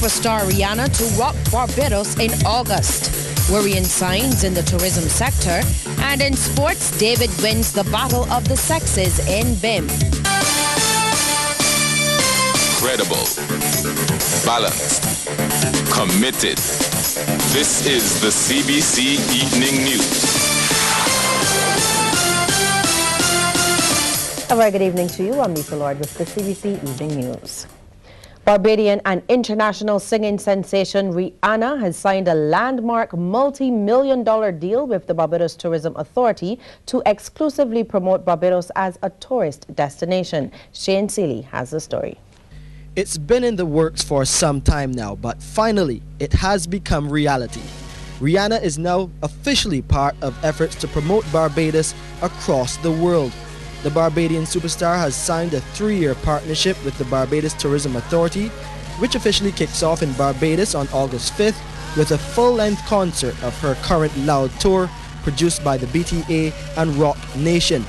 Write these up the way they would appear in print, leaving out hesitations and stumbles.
superstar Rihanna to rock Barbados in August. Worrying signs in the tourism sector. And in sports, David wins the battle of the sexes in BIM. Credible, balanced, committed. This is the CBC Evening News. A very good evening to you. I'm Lisa Lord with the CBC Evening News. Barbadian and international singing sensation Rihanna has signed a landmark multi-million-dollar deal with the Barbados Tourism Authority to exclusively promote Barbados as a tourist destination. Shane Seeley has the story. It's been in the works for some time now, but finally it has become reality. Rihanna is now officially part of efforts to promote Barbados across the world. The Barbadian superstar has signed a 3-year partnership with the Barbados Tourism Authority, which officially kicks off in Barbados on August 5th with a full-length concert of her current Loud tour produced by the BTA and Rock Nation.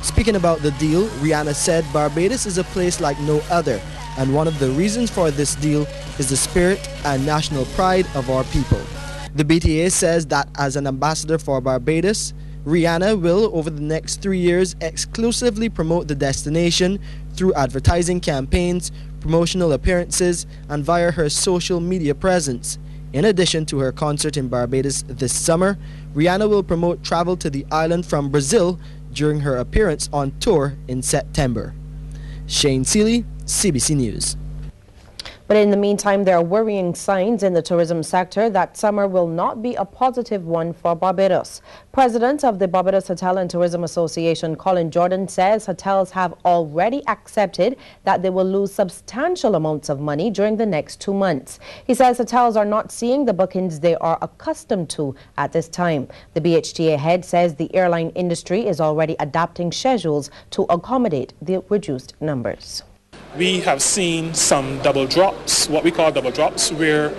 Speaking about the deal, Rihanna said Barbados is a place like no other, and one of the reasons for this deal is the spirit and national pride of our people. The BTA says that as an ambassador for Barbados, Rihanna will, over the next 3 years, exclusively promote the destination through advertising campaigns, promotional appearances, and via her social media presence. In addition to her concert in Barbados this summer, Rihanna will promote travel to the island from Brazil during her appearance on tour in September. Shane Seeley, CBC News. But in the meantime, there are worrying signs in the tourism sector that summer will not be a positive one for Barbados. President of the Barbados Hotel and Tourism Association, Colin Jordan, says hotels have already accepted that they will lose substantial amounts of money during the next 2 months. He says hotels are not seeing the bookings they are accustomed to at this time. The BHTA head says the airline industry is already adapting schedules to accommodate the reduced numbers. We have seen some double drops, what we call double drops, where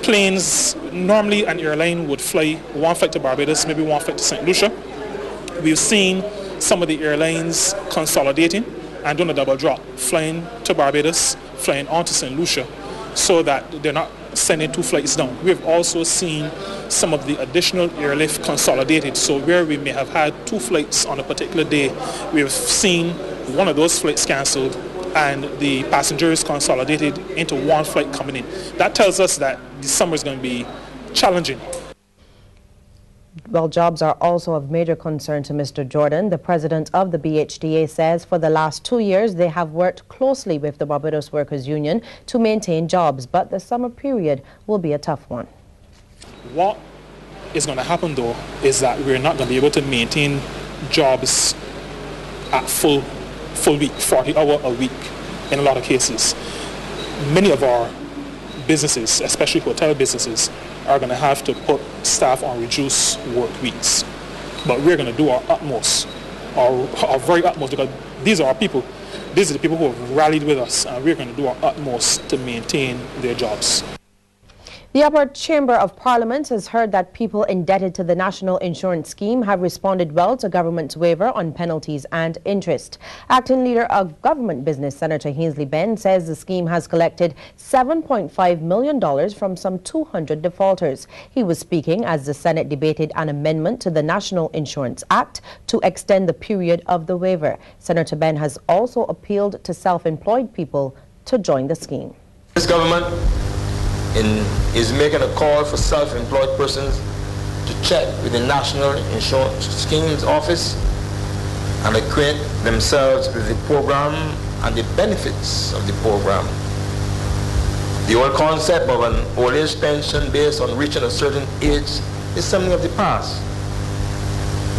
planes, normally an airline would fly one flight to Barbados, maybe one flight to St. Lucia. We've seen some of the airlines consolidating and doing a double drop, flying to Barbados, flying on to St. Lucia, so that they're not sending 2 flights down. We've also seen some of the additional airlift consolidated, so where we may have had 2 flights on a particular day, we've seen one of those flights cancelled and the passengers consolidated into 1 flight coming in. That tells us that the summer is going to be challenging. Well, jobs are also of major concern to Mr. Jordan. The president of the BHTA says for the last 2 years they have worked closely with the Barbados Workers Union to maintain jobs, but the summer period will be a tough one. What is going to happen though is that we're not going to be able to maintain jobs at full week, 40 hours a week in a lot of cases. Many of our businesses, especially hotel businesses, are going to have to put staff on reduced work weeks. But we're going to do our utmost, our very utmost, because these are our people. These are the people who have rallied with us, and we're going to do our utmost to maintain their jobs. The Upper Chamber of Parliament has heard that people indebted to the National Insurance Scheme have responded well to government's waiver on penalties and interest. Acting Leader of Government Business, Senator Haseley Benn, says the scheme has collected $7.5 million from some 200 defaulters. He was speaking as the Senate debated an amendment to the National Insurance Act to extend the period of the waiver. Senator Benn has also appealed to self-employed people to join the scheme. This government is making a call for self-employed persons to check with the National Insurance Schemes Office and acquaint themselves with the program and the benefits of the program. The old concept of an old age pension based on reaching a certain age is something of the past.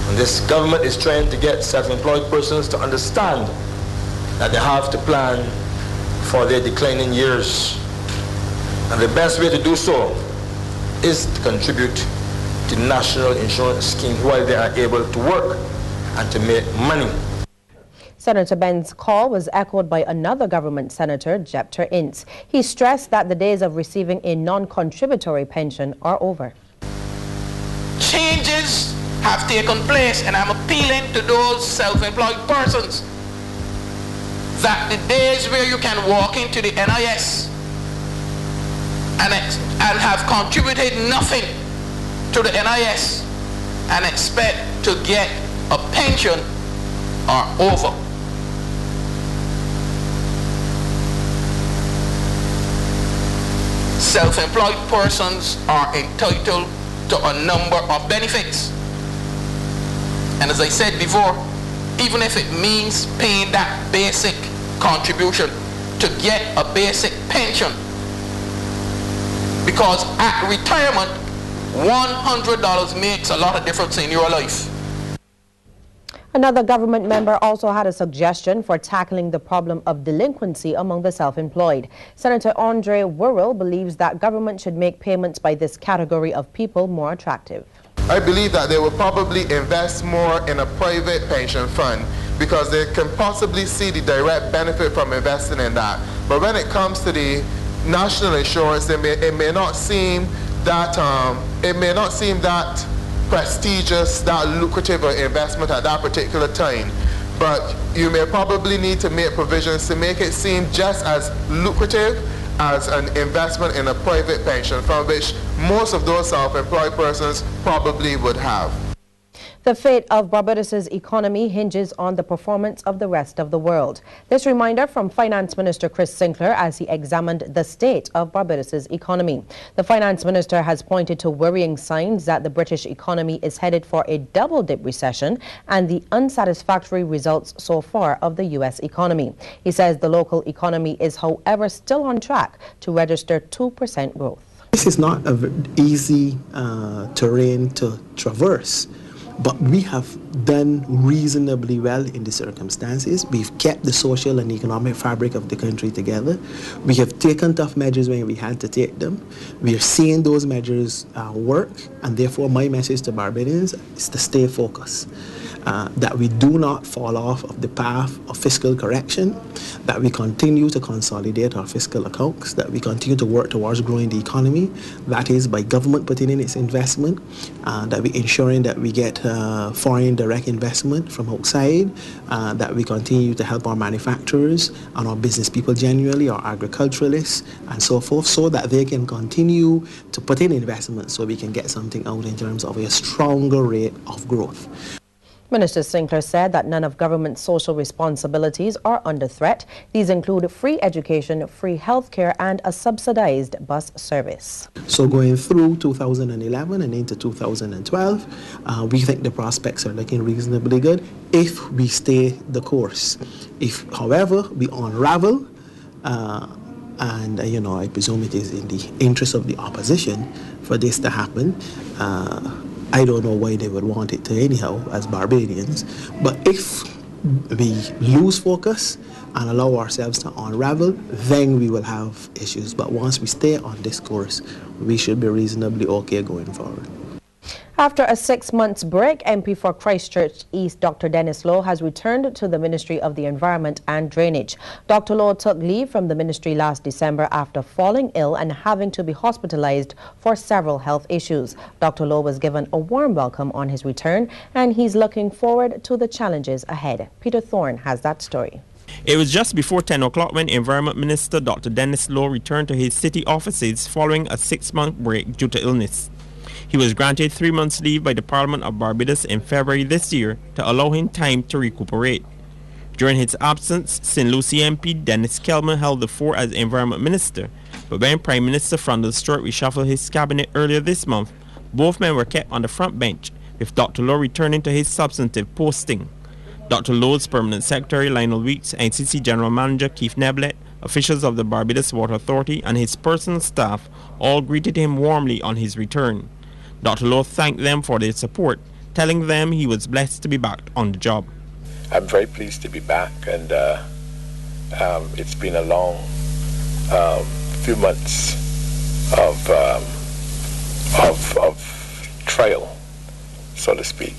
And this government is trying to get self-employed persons to understand that they have to plan for their declining years. And the best way to do so is to contribute to the National Insurance Scheme while they are able to work and to make money. Senator Benn's call was echoed by another government senator, Jepter Ince. He stressed that the days of receiving a non-contributory pension are over. Changes have taken place, and I'm appealing to those self-employed persons that the days where you can walk into the NIS and have contributed nothing to the NIS and expect to get a pension are over. Self-employed persons are entitled to a number of benefits. And as I said before, even if it means paying that basic contribution to get a basic pension, because at retirement, $100 makes a lot of difference in your life. Another government member also had a suggestion for tackling the problem of delinquency among the self-employed. Senator Andre Worrell believes that government should make payments by this category of people more attractive. I believe that they will probably invest more in a private pension fund because they can possibly see the direct benefit from investing in that. But when it comes to the national insurance, it may not seem that prestigious, that lucrative an investment at that particular time. But you may probably need to make provisions to make it seem just as lucrative as an investment in a private pension fund, which most of those self-employed persons probably would have. The fate of Barbados's economy hinges on the performance of the rest of the world. This reminder from Finance Minister Chris Sinclair as he examined the state of Barbados's economy. The Finance Minister has pointed to worrying signs that the British economy is headed for a double-dip recession and the unsatisfactory results so far of the U.S. economy. He says the local economy is, however, still on track to register 2% growth. This is not an easy terrain to traverse. But we have done reasonably well in the circumstances. We've kept the social and economic fabric of the country together. We have taken tough measures when we had to take them. We are seeing those measures work, and therefore my message to Barbadians is to stay focused. That we do not fall off of the path of fiscal correction, that we continue to consolidate our fiscal accounts, that we continue to work towards growing the economy, that is by government putting in its investment, that we ensuring that we get foreign direct investment from outside, that we continue to help our manufacturers and our business people generally, our agriculturalists and so forth, so that they can continue to put in investment so we can get something out in terms of a stronger rate of growth. Minister Sinclair said that none of government's social responsibilities are under threat. These include free education, free health care, and a subsidized bus service. So going through 2011 and into 2012, we think the prospects are looking reasonably good if we stay the course. If, however, we unravel, and I presume it is in the interest of the opposition for this to happen, I don't know why they would want it to anyhow as Barbadians, but if we lose focus and allow ourselves to unravel, then we will have issues. But once we stay on this course, we should be reasonably okay going forward. After a 6-month break, MP for Christchurch East Dr. Dennis Lowe has returned to the Ministry of the Environment and Drainage. Dr. Lowe took leave from the ministry last December after falling ill and having to be hospitalized for several health issues. Dr. Lowe was given a warm welcome on his return, and he's looking forward to the challenges ahead. Peter Thorne has that story. It was just before 10 o'clock when Environment Minister Dr. Dennis Lowe returned to his city offices following a 6-month break due to illness. He was granted 3 months leave by the Parliament of Barbados in February this year to allow him time to recuperate. During his absence, St. Lucie MP Dennis Kelman held the fort as Environment Minister, but when Prime Minister Frondel Stewart reshuffled his cabinet earlier this month, both men were kept on the front bench, with Dr. Lowe returning to his substantive posting. Dr. Lowe's Permanent Secretary Lionel Weeks, NCC General Manager Keith Neblett, officials of the Barbados Water Authority and his personal staff all greeted him warmly on his return. Dr. Lowe thanked them for their support, telling them he was blessed to be back on the job. I'm very pleased to be back, and it's been a long few months of trial, so to speak.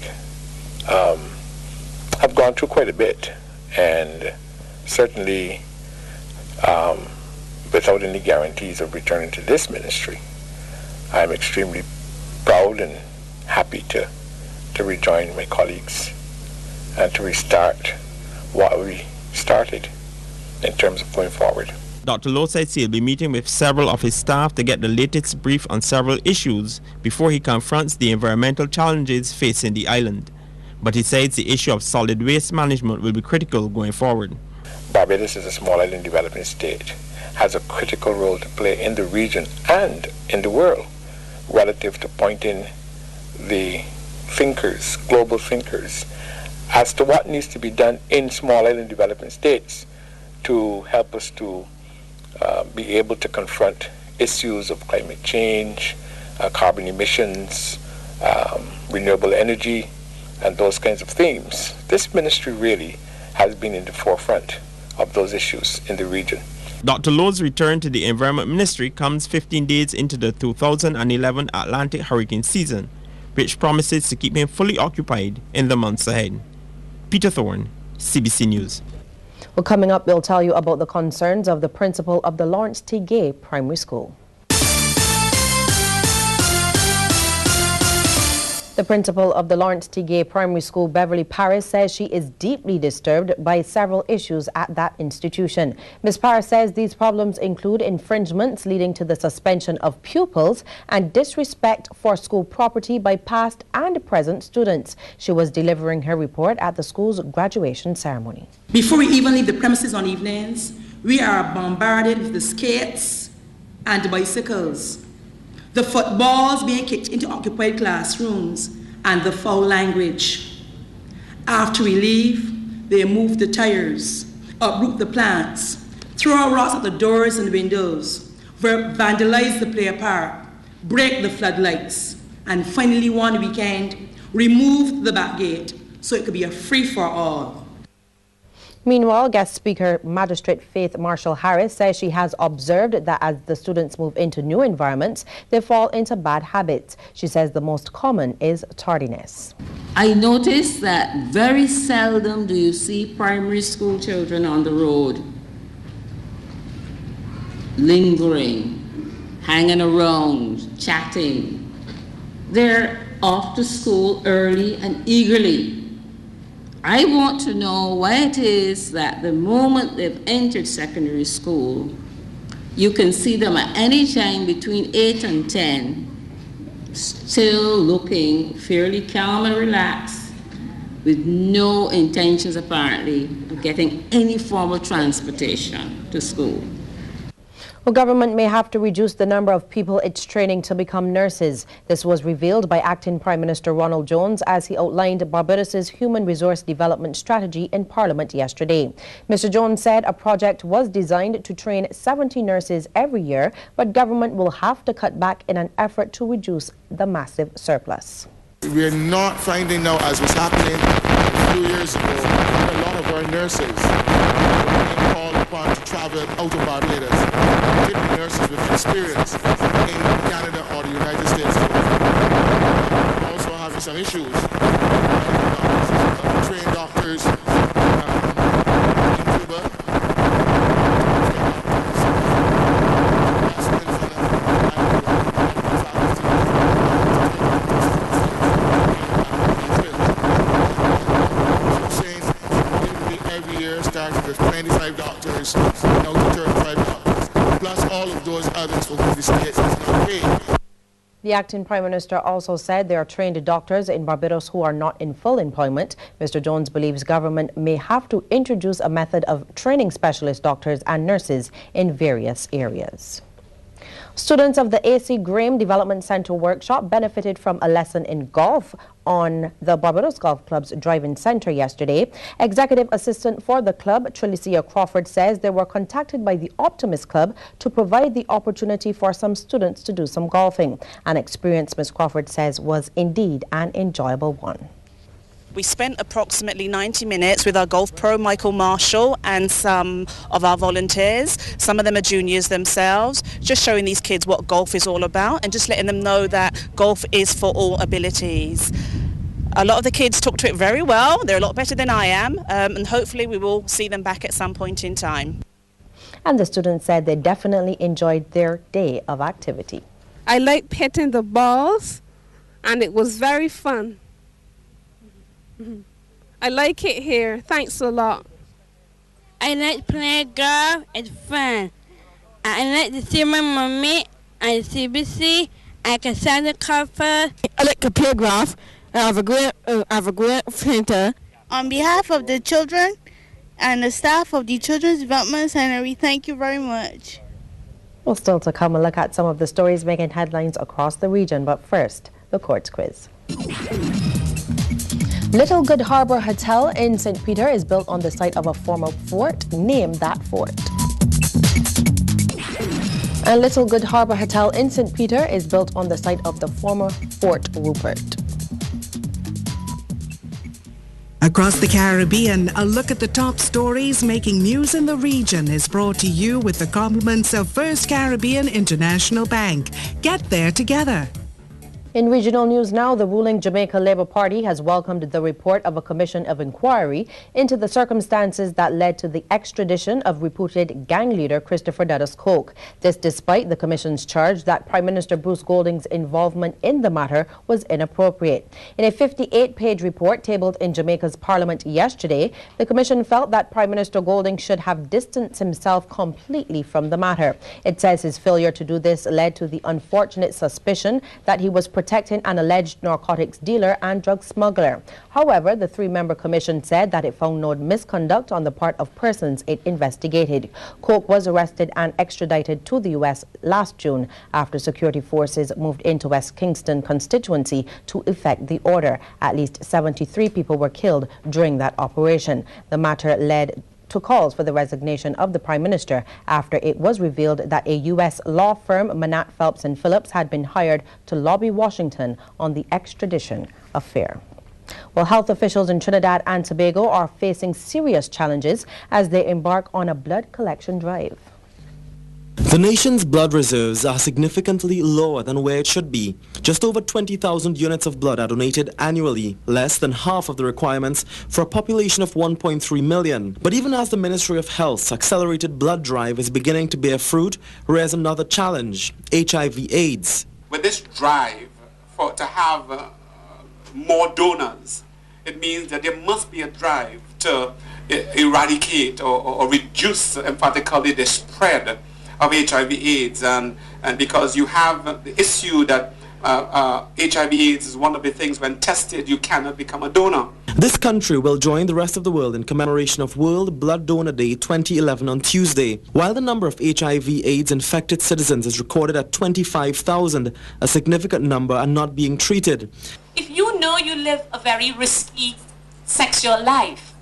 I've gone through quite a bit, and certainly without any guarantees of returning to this ministry, I'm extremely proud and happy to rejoin my colleagues and to restart what we started in terms of going forward. Dr. Lowe says he'll be meeting with several of his staff to get the latest brief on several issues before he confronts the environmental challenges facing the island. But he says the issue of solid waste management will be critical going forward. Barbados is a small island developing state, has a critical role to play in the region and in the world relative to pointing the thinkers, global thinkers, as to what needs to be done in small island developing states to help us to be able to confront issues of climate change, carbon emissions, renewable energy, and those kinds of themes. This ministry really has been in the forefront of those issues in the region. Dr. Lowe's return to the Environment Ministry comes 15 days into the 2011 Atlantic hurricane season, which promises to keep him fully occupied in the months ahead. Peter Thorne, CBC News. Well, coming up, we'll tell you about the concerns of the principal of the Lawrence T. Gay Primary School. The principal of the Lawrence T. Gay Primary School, Beverly Paris, says she is deeply disturbed by several issues at that institution. Ms. Paris says these problems include infringements leading to the suspension of pupils and disrespect for school property by past and present students. She was delivering her report at the school's graduation ceremony. Before we even leave the premises on evenings, we are bombarded with the skates and the bicycles, the footballs being kicked into occupied classrooms, and the foul language. After we leave, they move the tires, uproot the plants, throw rocks at the doors and windows, vandalize the player park, break the floodlights, and finally one weekend, remove the back gate so it could be a free-for-all. Meanwhile, guest speaker Magistrate Faith Marshall Harris says she has observed that as the students move into new environments, they fall into bad habits. She says the most common is tardiness. I notice that very seldom do you see primary school children on the road lingering, hanging around, chatting. They're off to school early and eagerly. I want to know why it is that the moment they've entered secondary school, you can see them at any time between 8 and 10, still looking fairly calm and relaxed, with no intentions apparently of getting any form of transportation to school. Well, government may have to reduce the number of people it's training to become nurses. This was revealed by Acting Prime Minister Ronald Jones as he outlined Barbados's human resource development strategy in Parliament yesterday. Mr. Jones said a project was designed to train 70 nurses every year, but government will have to cut back in an effort to reduce the massive surplus. We're not finding now, as was happening a few years ago, a lot of our nurses were called upon to travel out of Barbados. Particularly nurses with experience in Canada or the United States. We're also having some issues. Trained doctors in Cuba. Every year started with 25 doctors, now to 35 doctors, plus all of those others for whom the state is not paid. The Acting Prime Minister also said there are trained doctors in Barbados who are not in full employment. Mr. Jones believes government may have to introduce a method of training specialist doctors and nurses in various areas. Students of the A.C. Graham Development Center workshop benefited from a lesson in golf on the Barbados Golf Club's drive-in center yesterday. Executive Assistant for the club, Trilicia Crawford, says they were contacted by the Optimist Club to provide the opportunity for some students to do some golfing. An experience, Ms. Crawford says, was indeed an enjoyable one. We spent approximately 90 minutes with our golf pro, Michael Marshall, and some of our volunteers. Some of them are juniors themselves, just showing these kids what golf is all about and just letting them know that golf is for all abilities. A lot of the kids took to it very well. They're a lot better than I am, and hopefully we will see them back at some point in time. And the students said they definitely enjoyed their day of activity. I liked hitting the balls, and it was very fun. I like it here. Thanks a lot. I like playing golf. It's fun. I like to see my mommy on CBC. I can send the cover. I like to play golf. I have a great printer. On behalf of the children and the staff of the Children's Development Center, we thank you very much. Well, still to come, a look at some of the stories making headlines across the region, but first, the courts quiz. Little Good Harbor Hotel in St. Peter is built on the site of a former fort. Name that fort. And Little Good Harbor Hotel in St. Peter is built on the site of the former Fort Rupert. Across the Caribbean, a look at the top stories making news in the region is brought to you with the compliments of First Caribbean International Bank. Get there together. In regional news now, the ruling Jamaica Labour Party has welcomed the report of a commission of inquiry into the circumstances that led to the extradition of reputed gang leader Christopher Dennis Coke. This despite the commission's charge that Prime Minister Bruce Golding's involvement in the matter was inappropriate. In a 58-page report tabled in Jamaica's Parliament yesterday, the commission felt that Prime Minister Golding should have distanced himself completely from the matter. It says his failure to do this led to the unfortunate suspicion that he was protecting an alleged narcotics dealer and drug smuggler. However, the three-member commission said that it found no misconduct on the part of persons it investigated. Coke was arrested and extradited to the U.S. last June after security forces moved into West Kingston constituency to effect the order. At least 73 people were killed during that operation. The matter led to calls for the resignation of the Prime Minister after it was revealed that a U.S. law firm, Manat, Phelps & Phillips, had been hired to lobby Washington on the extradition affair. Well, health officials in Trinidad and Tobago are facing serious challenges as they embark on a blood collection drive. The nation's blood reserves are significantly lower than where it should be. Just over 20,000 units of blood are donated annually, less than half of the requirements for a population of 1.3 million. But even as the Ministry of Health's accelerated blood drive is beginning to bear fruit, rears another challenge: HIV/AIDS. With this drive to have more donors, it means that there must be a drive to eradicate or reduce emphatically the spread of HIV/AIDS, and because you have the issue that HIV/AIDS is one of the things when tested you cannot become a donor. This country will join the rest of the world in commemoration of World Blood Donor Day 2011 on Tuesday. While the number of HIV/AIDS infected citizens is recorded at 25,000, a significant number are not being treated. If you know you live a very risky sexual life,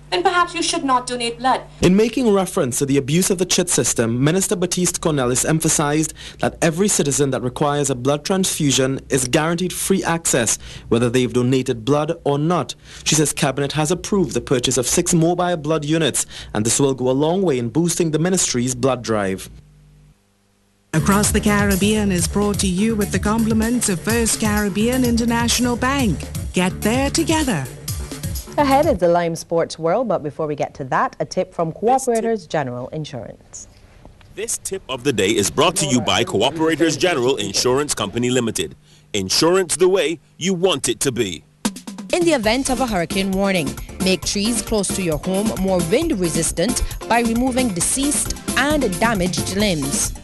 then perhaps you should not donate blood. In making reference to the abuse of the CHIT system, Minister Baptiste Cornelis emphasized that every citizen that requires a blood transfusion is guaranteed free access, whether they've donated blood or not. She says Cabinet has approved the purchase of 6 mobile blood units, and this will go a long way in boosting the ministry's blood drive. Across the Caribbean is brought to you with the compliments of First Caribbean International Bank. Get there together. Ahead is the Lime Sports World, but before we get to that, a tip from Cooperators General Insurance. This tip of the day is brought to you by Cooperators General Insurance Company Limited. Insurance the way you want it to be. In the event of a hurricane warning, make trees close to your home more wind resistant by removing deceased and damaged limbs.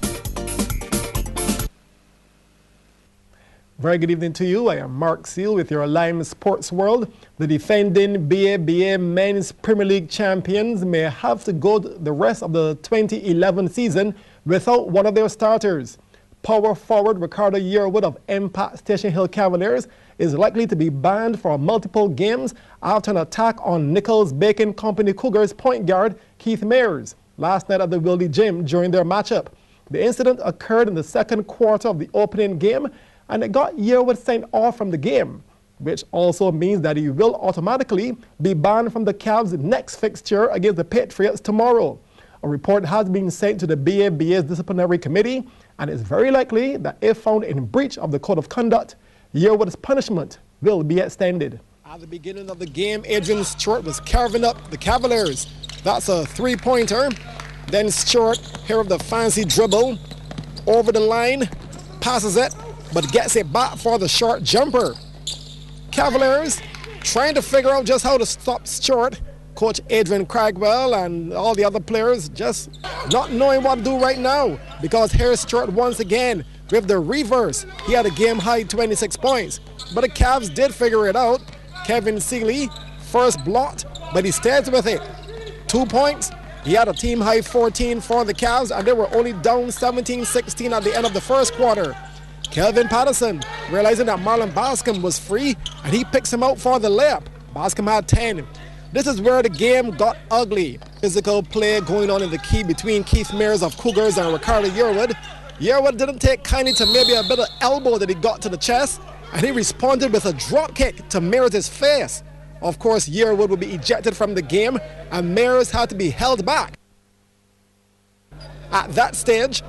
Very good evening to you. I am Mark Seal with your Lime Sports World. The defending BABA Men's Premier League champions may have to go the rest of the 2011 season without one of their starters. Power forward Ricardo Yearwood of Impact Station Hill Cavaliers is likely to be banned for multiple games after an attack on Nichols Bacon Company Cougars point guard Keith Mayers last night at the Wildy Gym during their matchup. The incident occurred in the second quarter of the opening game, and it got Yearwood sent off from the game, which also means that he will automatically be banned from the Cavs' next fixture against the Patriots tomorrow. A report has been sent to the BABA's disciplinary committee, and it's very likely that if found in breach of the code of conduct, Yearwood's punishment will be extended. At the beginning of the game, Adrian Stewart was carving up the Cavaliers. That's a three-pointer. Then Stewart, here of the fancy dribble, over the line, passes it, but gets it back for the short jumper. Cavaliers trying to figure out just how to stop Stewart. Coach Adrian Cragwell and all the other players just not knowing what to do right now, because here's Stewart once again with the reverse. He had a game-high 26 points, but the Cavs did figure it out. Kevin Seeley, first blocked, but he stays with it. 2 points. He had a team-high 14 for the Cavs, and they were only down 17-16 at the end of the first quarter. Kelvin Patterson, realizing that Marlon Bascom was free, and he picks him out for the layup. Bascom had 10. This is where the game got ugly. Physical play going on in the key between Keith Mears of Cougars and Ricardo Yearwood. Yearwood didn't take kindly to maybe a bit of elbow that he got to the chest, and he responded with a drop kick to Mears' face. Of course, Yearwood would be ejected from the game, and Mears had to be held back. At that stage,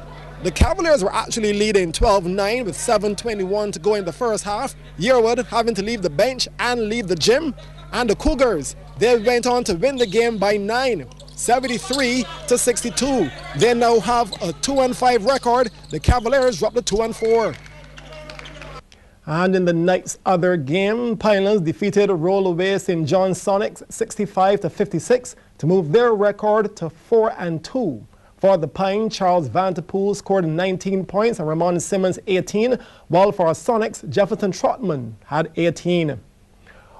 the Cavaliers were actually leading 12-9 with 7:21 to go in the first half. Yearwood having to leave the bench and leave the gym. And the Cougars, they went on to win the game by 9, 73-62. They now have a 2-5 record. The Cavaliers dropped to 2-4. And in the night's other game, Pinelands defeated Rollaway St. John Sonics 65-56 to move their record to 4-2. For the Pine, Charles Vanterpool scored 19 points and Ramon Simmons 18, while for Sonics, Jefferson Trotman had 18.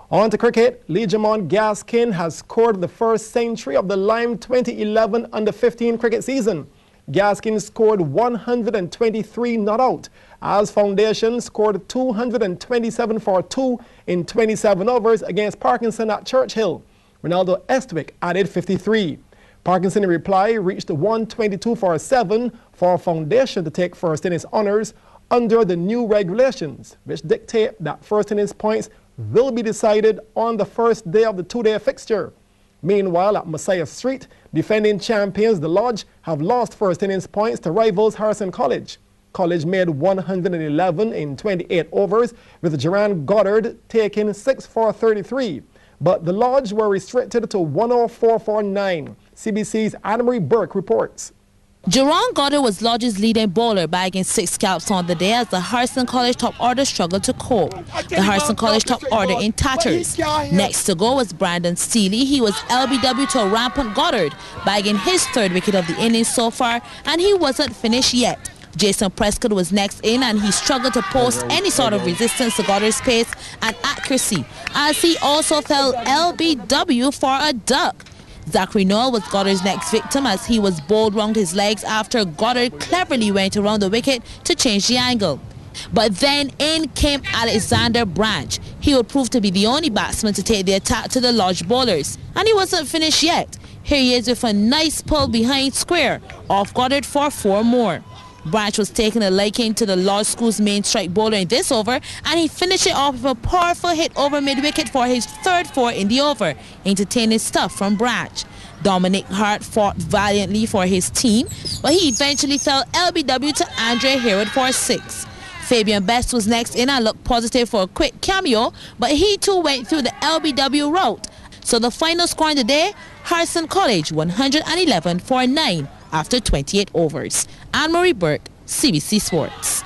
On to cricket, Legiamont Gaskin has scored the first century of the Lime 2011 Under-15 cricket season. Gaskin scored 123 not out, as Foundation scored 227 for 2 in 27 overs against Parkinson at Churchill. Ronaldo Estwick added 53. Parkinson in reply reached 122 for 7 for Foundation to take first innings honours under the new regulations, which dictate that first innings points will be decided on the first day of the two-day fixture. Meanwhile, at Messiah Street, defending champions The Lodge have lost first innings points to rivals Harrison College. College made 111 in 28 overs, with Geran Goddard taking 6 for 33. But the Lodge were restricted to 104 for 9. CBC's Anna-Marie Burke reports. Geran Goddard was Lodge's leading bowler, bagging 6 scalps on the day as the Harrison College top order struggled to cope. The Harrison College top order in tatters. Next to go was Brandon Steele. He was LBW to a rampant Goddard, bagging his 3rd wicket of the innings so far, and he wasn't finished yet. Jason Prescott was next in, and he struggled to post any sort of resistance to Goddard's pace and accuracy, as he also fell LBW for a duck. Zachary Noel was Goddard's next victim, as he was bowled round his legs after Goddard cleverly went around the wicket to change the angle. But then in came Alexander Branch. He would prove to be the only batsman to take the attack to the Lodge bowlers, and he wasn't finished yet. Here he is with a nice pull behind square off Goddard for 4 more. Branch was taking a liking to the Lodge School's main strike bowler in this over, and he finished it off with a powerful hit over mid-wicket for his 3rd 4 in the over. Entertaining stuff from Branch. Dominic Hart fought valiantly for his team, but he eventually fell LBW to Andre Hayward for 6. Fabian Best was next in and looked positive for a quick cameo, but he too went through the LBW route. So the final score in the day, Harrison College 111 for 9 after 28 overs. Anne-Marie Burke, CBC Sports.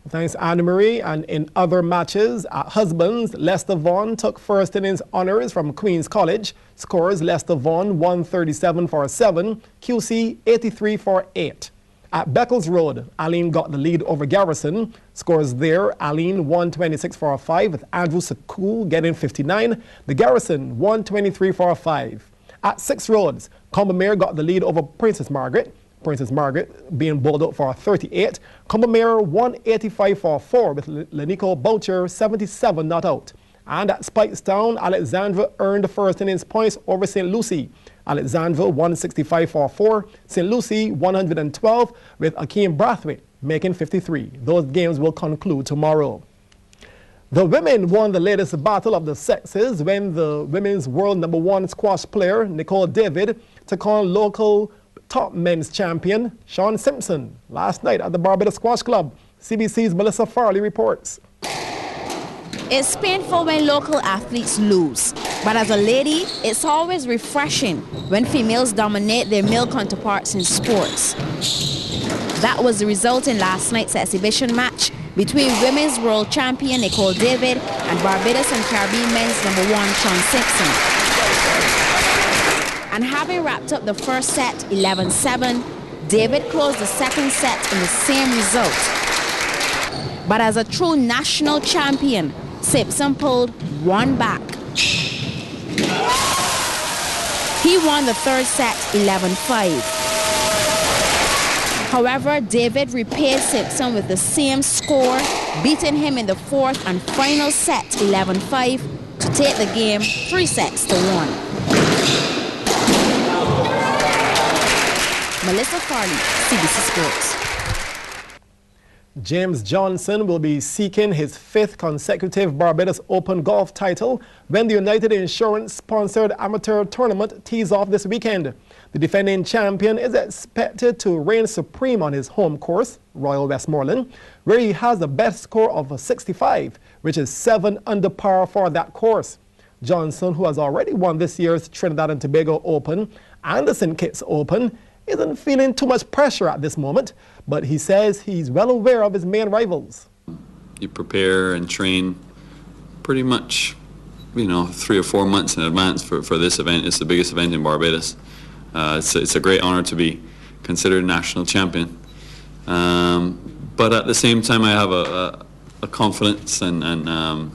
Thanks, Anne-Marie. And in other matches, at Husbands, Lester Vaughan took first innings honours from Queen's College. Scores: Lester Vaughan 137 for 7, QC 83 for 8. At Beccles Road, Aline got the lead over Garrison. Scores there: Aline 126 for 5, with Andrew Sakul getting 59. The Garrison 123 for 5. At Six Roads, Combermere got the lead over Princess Margaret. Princess Margaret being bowled out for 38. Combermere 185 for 4, with Lenico Boucher 77 not out. And at Spikestown, Alexandra earned the first innings points over St. Lucie. Alexandra 165 for 4, St. Lucie 112, with Akeem Brathwaite making 53. Those games will conclude tomorrow. The women won the latest battle of the sexes when the women's world #1 squash player Nicole David took on local top men's champion Sean Simpson last night at the Barbados Squash Club. CBC's Melissa Farley reports. It's painful when local athletes lose, but as a lady, it's always refreshing when females dominate their male counterparts in sports. That was the result in last night's exhibition match between women's world champion Nicole David and Barbados and Caribbean men's #1 Sean Simpson. And having wrapped up the first set 11-7, David closed the second set in the same result. But as a true national champion, Simpson pulled one back. He won the third set 11-5. However, David repaid Simpson with the same score, beating him in the fourth and final set 11-5 to take the game 3-1. Melissa Farley, CBC Sports. James Johnson will be seeking his 5th consecutive Barbados Open golf title when the United Insurance-sponsored amateur tournament tees off this weekend. The defending champion is expected to reign supreme on his home course, Royal Westmoreland, where he has the best score of 65, which is 7 under par for that course. Johnson, who has already won this year's Trinidad and Tobago Open and the St. Kitts Open, isn't feeling too much pressure at this moment, but he says he's well aware of his main rivals. You prepare and train pretty much, 3 or 4 months in advance for this event. It's the biggest event in Barbados. It's a great honor to be considered national champion. But at the same time, I have a confidence and I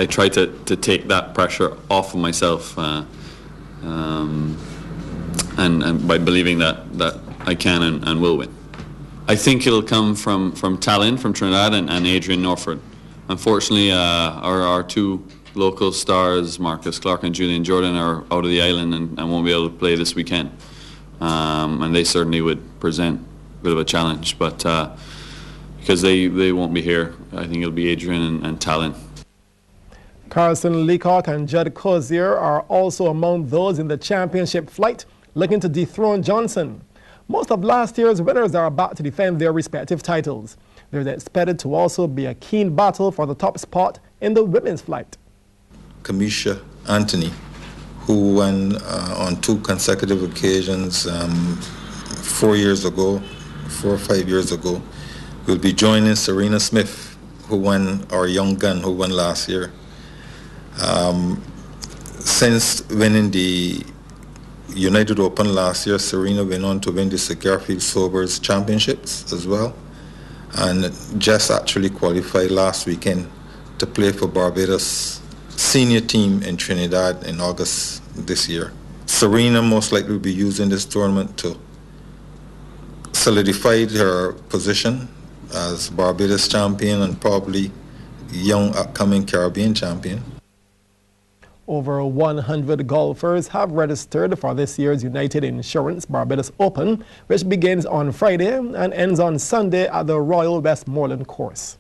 try to take that pressure off of myself. And by believing that I can and will win. I think it'll come from Talon from Trinidad and Adrian Norford. Unfortunately, our 2 local stars, Marcus Clark and Julian Jordan, are out of the island and won't be able to play this weekend. And they certainly would present a bit of a challenge, but because they won't be here, I think it'll be Adrian and Talon. Carson Leacock and Judd Cozier are also among those in the championship flight, looking to dethrone Johnson. Most of last year's winners are about to defend their respective titles. There's expected to also be a keen battle for the top spot in the women's flight. Kamisha Anthony, who won on 2 consecutive occasions 4 or 5 years ago, will be joining Serena Smith, who won, our young gun, who won last year. Since winning the United Open last year, Serena went on to win the Segarfield Sobers Championships as well, and just actually qualified last weekend to play for Barbados senior team in Trinidad in August this year. Serena most likely will be using this tournament to solidify her position as Barbados champion and probably young upcoming Caribbean champion. Over 100 golfers have registered for this year's United Insurance Barbados Open, which begins on Friday and ends on Sunday at the Royal Westmoreland course.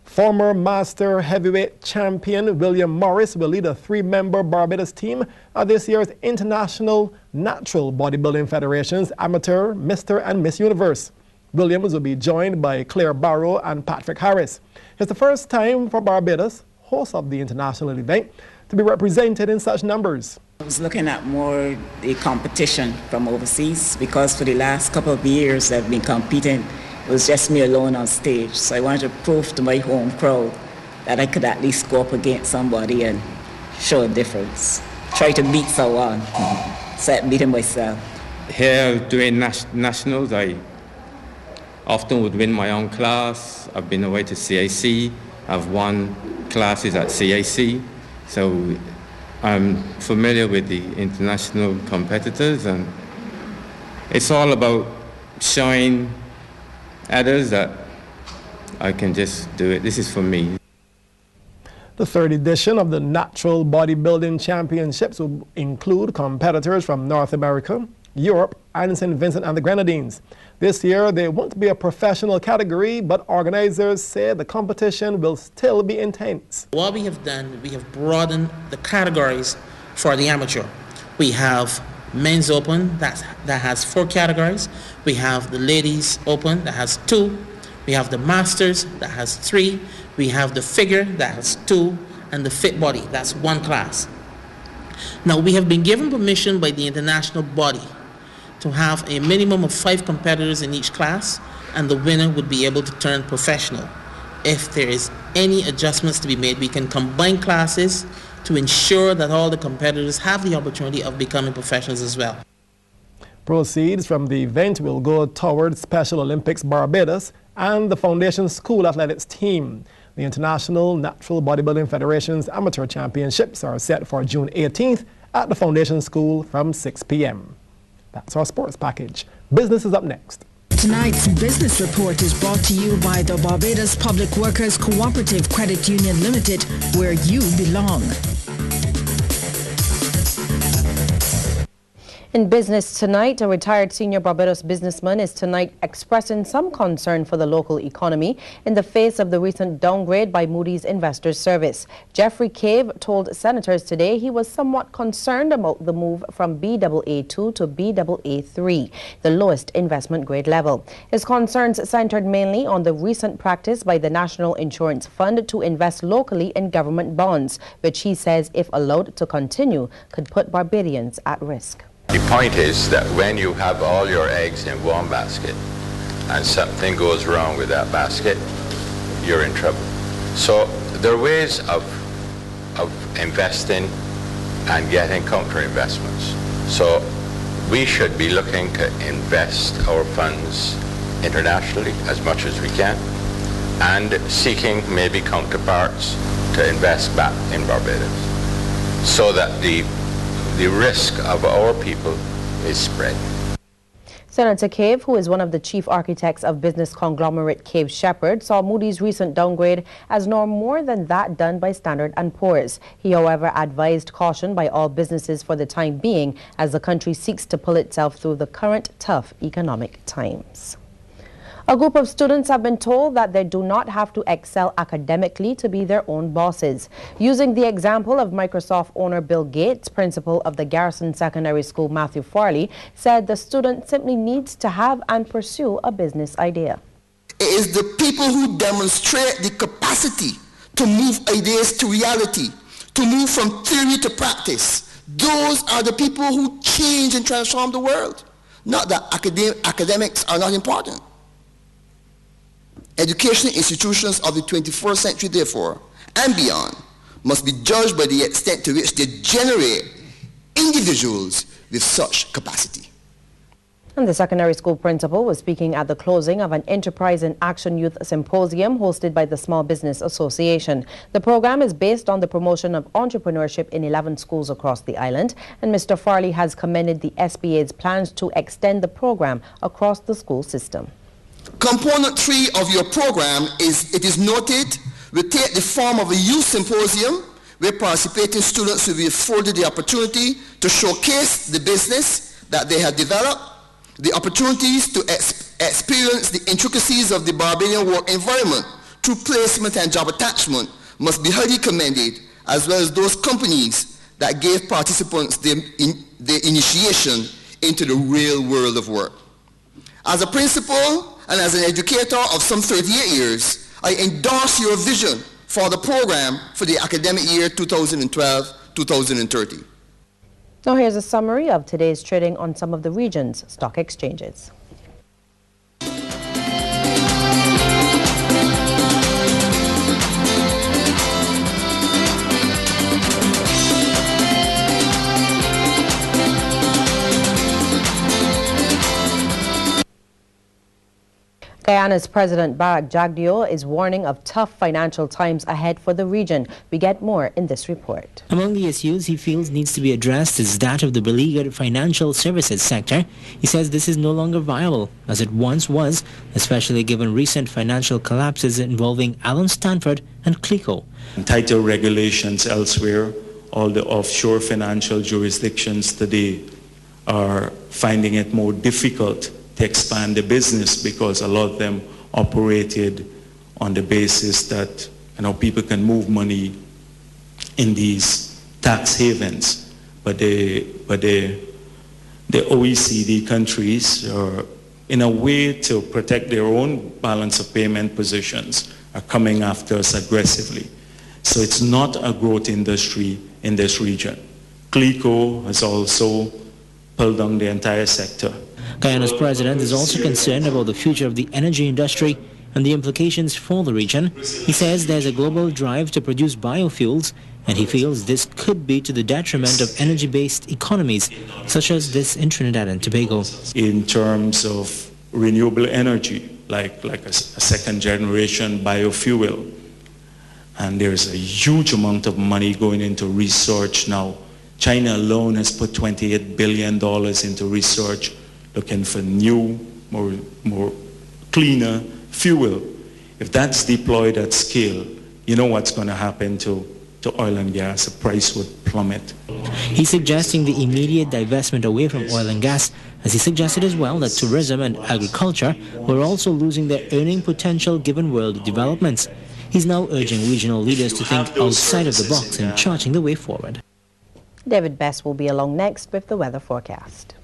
Former Master Heavyweight Champion William Morris will lead a 3-member Barbados team at this year's International Natural Bodybuilding Federation's Amateur, Mr. and Miss Universe. Williams will be joined by Claire Barrow and Patrick Harris. It's the first time for Barbados, host of the international event, to be represented in such numbers. I was looking at more the competition from overseas because for the last couple of years I've been competing. It was just me alone on stage. So I wanted to prove to my home crowd that I could at least go up against somebody and show a difference. Try to beat someone, instead beating myself. Here doing nationals, I often would win my own class. I've been away to CAC. I've won classes at CAC. So I'm familiar with the international competitors, and it's all about showing others that I can just do it. This is for me. The 3rd edition of the Natural Bodybuilding Championships will include competitors from North America, Europe, and St. Vincent and the Grenadines. This year, there won't be a professional category, but organizers say the competition will still be intense. What we have done, we have broadened the categories for the amateur. We have Men's Open that has 4 categories. We have the Ladies Open that has 2. We have the Masters that has 3. We have the Figure that has 2. And the Fit Body, that's 1 class. Now, we have been given permission by the international body to have a minimum of 5 competitors in each class, and the winner would be able to turn professional. If there is any adjustments to be made, we can combine classes to ensure that all the competitors have the opportunity of becoming professionals as well. Proceeds from the event will go towards Special Olympics Barbados and the Foundation School Athletics team. The International Natural Bodybuilding Federation's Amateur Championships are set for June 18th at the Foundation School from 6 p.m. That's our sports package. Business is up next. Tonight's business report is brought to you by the Barbados Public Workers Cooperative Credit Union Limited, where you belong. In business tonight, a retired senior Barbados businessman is tonight expressing some concern for the local economy in the face of the recent downgrade by Moody's Investors Service. Jeffrey Cave told senators today he was somewhat concerned about the move from Baa2 to Baa3, the lowest investment grade level. His concerns centered mainly on the recent practice by the National Insurance Fund to invest locally in government bonds, which he says, if allowed to continue, could put Barbadians at risk. The point is that when you have all your eggs in one basket and something goes wrong with that basket, you're in trouble. So there are ways of investing and getting counter investments. So we should be looking to invest our funds internationally as much as we can and seeking maybe counterparts to invest back in Barbados so that the risk of our people is spread. Senator Cave, who is one of the chief architects of business conglomerate Cave Shepherd, saw Moody's recent downgrade as no more than that done by Standard & Poor's. He, however, advised caution by all businesses for the time being as the country seeks to pull itself through the current tough economic times. A group of students have been told that they do not have to excel academically to be their own bosses. Using the example of Microsoft owner Bill Gates, principal of the Garrison Secondary School Matthew Farley said the student simply needs to have and pursue a business idea. It is the people who demonstrate the capacity to move ideas to reality, to move from theory to practice. Those are the people who change and transform the world. Not that academics are not important. Educational institutions of the 21st century, therefore, and beyond, must be judged by the extent to which they generate individuals with such capacity. And the secondary school principal was speaking at the closing of an Enterprise in Action Youth Symposium hosted by the Small Business Association. The program is based on the promotion of entrepreneurship in 11 schools across the island, and Mr. Farley has commended the SBA's plans to extend the program across the school system. Component 3 of your program is noted, will take the form of a youth symposium where participating students will be afforded the opportunity to showcase the business that they have developed. The opportunities to experience the intricacies of the Barbadian work environment through placement and job attachment must be highly commended, as well as those companies that gave participants the initiation into the real world of work. As a principal and as an educator of some 38 years, I endorse your vision for the program for the academic year 2012-2013. Now here's a summary of today's trading on some of the region's stock exchanges. Guyana's President Barak Jagdeo is warning of tough financial times ahead for the region. We get more in this report. Among the issues he feels needs to be addressed is that of the beleaguered financial services sector. He says this is no longer viable as it once was, especially given recent financial collapses involving Alan Stanford and Clico. Tighter regulations elsewhere, all the offshore financial jurisdictions today are finding it more difficult to expand the business because a lot of them operated on the basis that people can move money in these tax havens. But the OECD countries are, in a way to protect their own balance of payment positions, are coming after us aggressively. So it's not a growth industry in this region. Clico has also pulled down the entire sector. Guyana's president is also concerned about the future of the energy industry and the implications for the region. He says there's a global drive to produce biofuels, and he feels this could be to the detriment of energy-based economies, such as this in Trinidad and Tobago. In terms of renewable energy, like a second-generation biofuel, and there's a huge amount of money going into research now. China alone has put $28 billion into research, looking for new, more cleaner fuel. If that's deployed at scale, you know what's going to happen to oil and gas. The price would plummet. He's suggesting the immediate divestment away from oil and gas, as he suggested as well that tourism and agriculture were also losing their earning potential given world developments. He's now urging regional leaders to think outside of the box in charting the way forward. David Best will be along next with the weather forecast.